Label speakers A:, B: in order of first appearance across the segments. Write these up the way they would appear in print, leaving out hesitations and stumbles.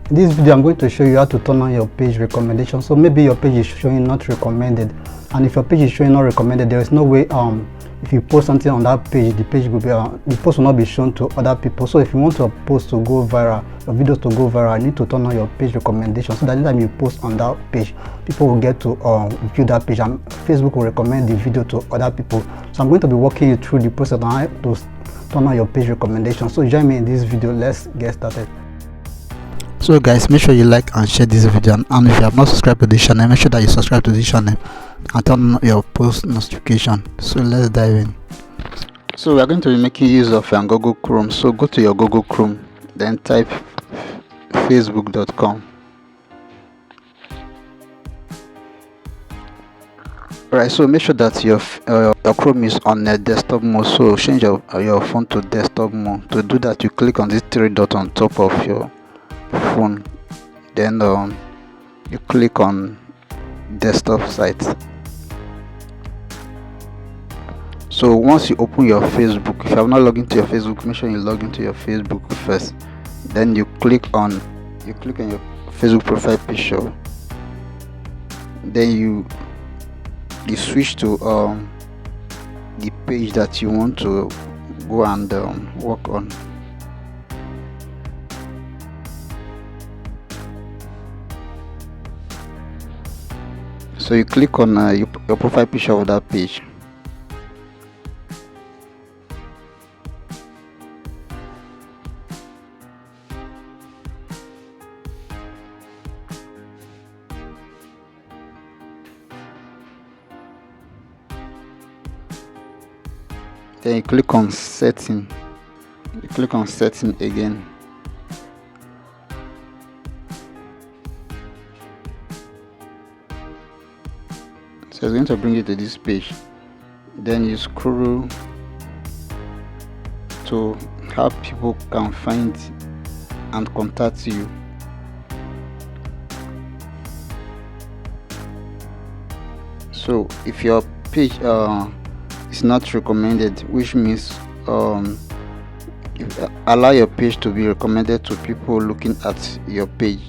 A: In this video, I'm going to show you how to turn on your page recommendation. So maybe your page is showing not recommended, and if your page is showing not recommended, there is no way if you post something on that page, the page will be the post will not be shown to other people. So if you want your post to go viral, your videos to go viral, you need to turn on your page recommendation, so that anytime you post on that page, people will get to view that page, and Facebook will recommend the video to other people. So I'm going to be walking you through the process on how to turn on your page recommendation. So join me in this video. Let's get started. So guys, make sure you like and share this video, and if you have not subscribed to this channel, make sure that you subscribe to this channel and turn on your post notification. So let's dive in. So we are going to be making use of Google Chrome. So go to your Google Chrome, then type facebook.com. Alright, so make sure that your Chrome is on desktop mode. So change your phone to desktop mode. To do that, you click on this three dot on top of your phone, then you click on desktop site. So once you open your Facebook, if you have not logged into your Facebook, make sure you log into your Facebook first. Then you click on your Facebook profile picture. Then you switch to the page that you want to go and work on. So you click on your profile picture of that page. Then you click on setting. You click on setting again. So it's going to bring you to this page. Then you scroll to how people can find and contact you. So if your page is not recommended, which means allow your page to be recommended to people looking at your page.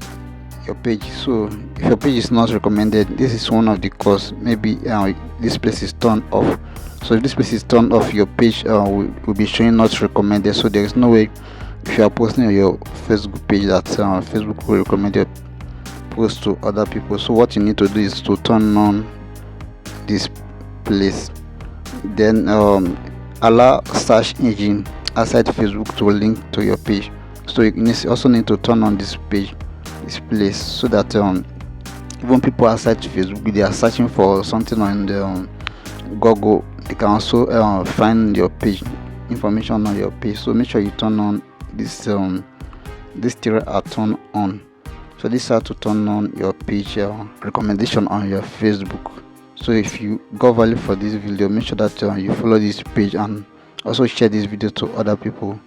A: So if your page is not recommended, this is one of the cause. Maybe this place is turned off. So if this place is turned off, your page will be showing not recommended. So there is no way, if you are posting on your Facebook page, that Facebook will recommend your post to other people. So what you need to do is to turn on this place. Then allow search engine outside Facebook to link to your page. So you also need to turn on this place, so that even people outside Facebook, they are searching for something on the Google, they can also find your page, information on your page. So make sure you turn on this three are turned on. So this is how to turn on your page recommendation on your Facebook. So if you got value for this video, make sure that you follow this page and also share this video to other people.